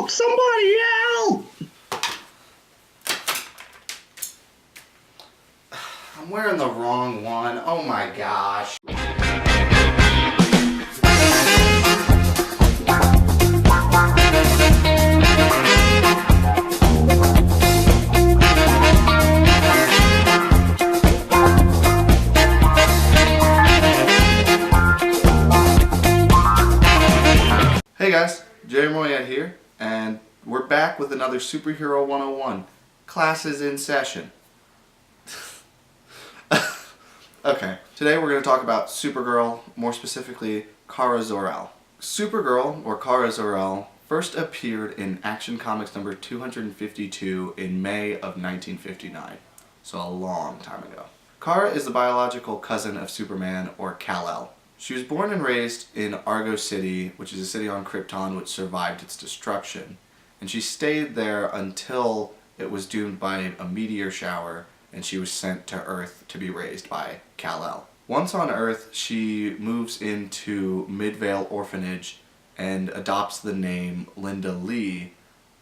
Help! Somebody help! I'm wearing the wrong one. Oh my gosh. Hey guys, JMRolyat here, and we're back with another Superhero 101. Class is in session. Okay, today we're going to talk about Supergirl, more specifically Kara Zor-el. Supergirl, or Kara Zor-el, first appeared in Action Comics number 252 in May of 1959, so a long time ago. Kara is the biological cousin of Superman, or Kal-El. She was born and raised in Argo City, which is a city on Krypton which survived its destruction, and she stayed there until it was doomed by a meteor shower and she was sent to Earth to be raised by Kal-El. Once on Earth, she moves into Midvale Orphanage and adopts the name Linda Lee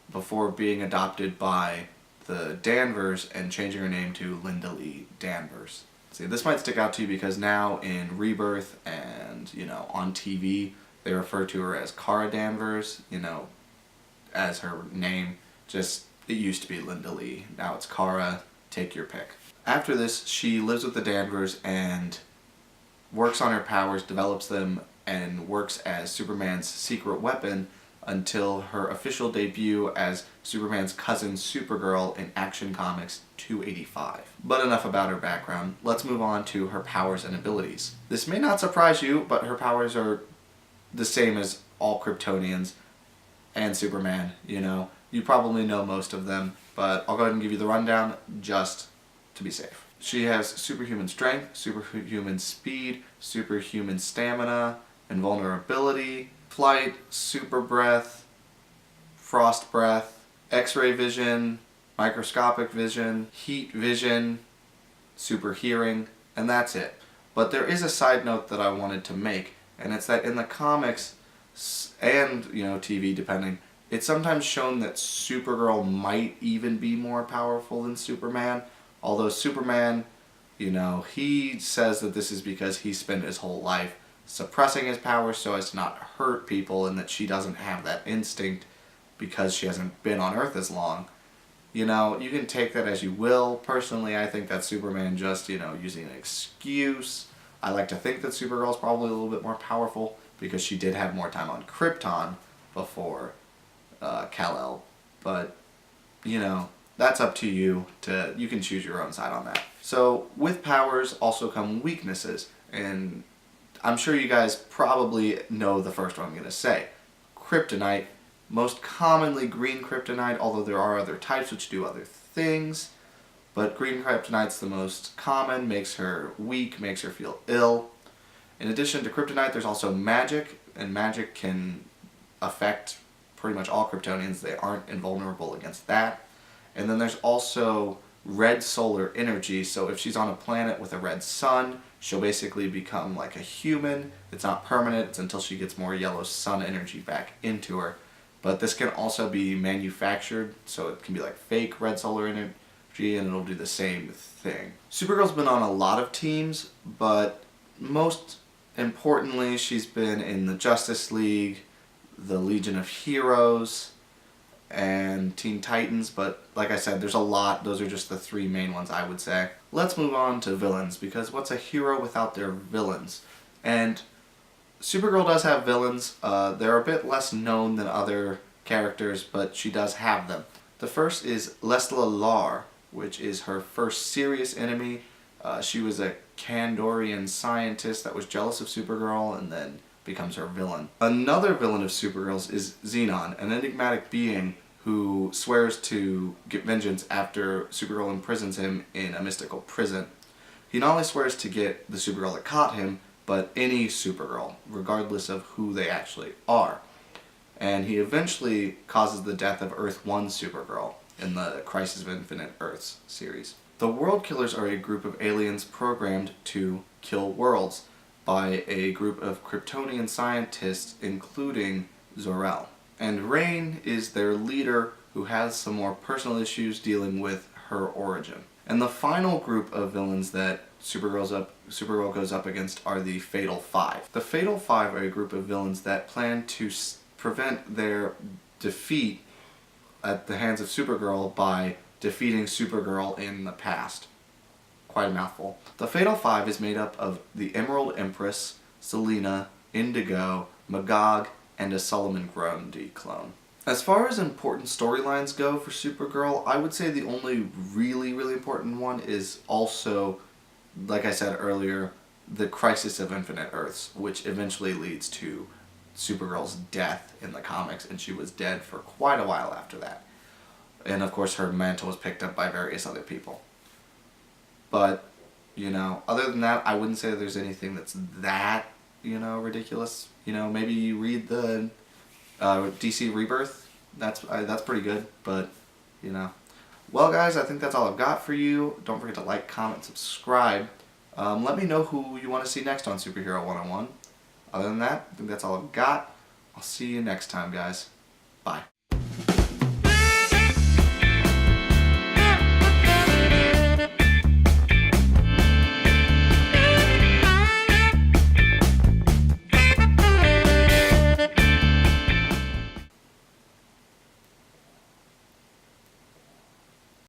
before being adopted by the Danvers and changing her name to Linda Lee Danvers. See, this might stick out to you because now in Rebirth and, on TV, they refer to her as Kara Danvers, as her name. Just, it used to be Linda Lee. Now it's Kara. Take your pick. After this, she lives with the Danvers and works on her powers, develops them, and works as Superman's secret weapon until her official debut as Superman's cousin Supergirl in Action Comics 285. But enough about her background. Let's move on to her powers and abilities. This may not surprise you, but her powers are the same as all Kryptonians and Superman, You probably know most of them, but I'll go ahead and give you the rundown just to be safe. She has superhuman strength, superhuman speed, superhuman stamina, invulnerability, flight, super breath, frost breath, X-ray vision, microscopic vision, heat vision, super hearing, and that's it. But there is a side note that I wanted to make, and it's that in the comics and, TV depending, it's sometimes shown that Supergirl might even be more powerful than Superman, although Superman, he says that this is because he spent his whole life suppressing his powers so as to not hurt people, and that she doesn't have that instinct because she hasn't been on Earth as long. You can take that as you will. Personally, I think that Superman just, using an excuse. I like to think that Supergirl's probably a little bit more powerful because she did have more time on Krypton before Kal-El, but that's up to you. You can choose your own side on that. So with powers also come weaknesses, and I'm sure you guys probably know the first one I'm going to say. Kryptonite, most commonly green kryptonite, although there are other types which do other things, but green kryptonite's the most common, makes her weak, makes her feel ill. In addition to kryptonite, there's also magic, and magic can affect pretty much all Kryptonians. They aren't invulnerable against that. And then there's also red solar energy, so if she's on a planet with a red sun, she'll basically become like a human. It's not permanent, it's until she gets more yellow sun energy back into her. But this can also be manufactured, so it can be like fake red solar energy, and it'll do the same thing. Supergirl's been on a lot of teams, but most importantly, she's been in the Justice League, the Legion of Heroes, and Teen Titans, but like I said, there's a lot. Those are just the three main ones I would say. Let's move on to villains, because what's a hero without their villains? And Supergirl does have villains. They're a bit less known than other characters, but she does have them. The first is Lesla Lar, which is her first serious enemy. She was a Kandorian scientist that was jealous of Supergirl and then becomes her villain. Another villain of Supergirl's is Xenon, an enigmatic being who swears to get vengeance after Supergirl imprisons him in a mystical prison. He not only swears to get the Supergirl that caught him, but any Supergirl, regardless of who they actually are. And he eventually causes the death of Earth-1 Supergirl in the Crisis of Infinite Earths series. The World Killers are a group of aliens programmed to kill worlds by a group of Kryptonian scientists, including Zor-el. And Rain is their leader who has some more personal issues dealing with her origin. And the final group of villains that Supergirl goes up against are the Fatal Five. The Fatal Five are a group of villains that plan to prevent their defeat at the hands of Supergirl by defeating Supergirl in the past. Quite a mouthful. The Fatal Five is made up of the Emerald Empress, Selena, Indigo, Magog, and a Solomon Grundy clone. As far as important storylines go for Supergirl, I would say the only really important one is also, like I said earlier, the Crisis of Infinite Earths, which eventually leads to Supergirl's death in the comics, and she was dead for quite a while after that. And of course her mantle was picked up by various other people. But, other than that, I wouldn't say that there's anything that's that, ridiculous. Maybe you read the DC Rebirth. That's pretty good, but, Well, guys, I think that's all I've got for you. Don't forget to like, comment, subscribe. Let me know who you want to see next on Superhero 101. Other than that, I think that's all I've got. I'll see you next time, guys. Bye.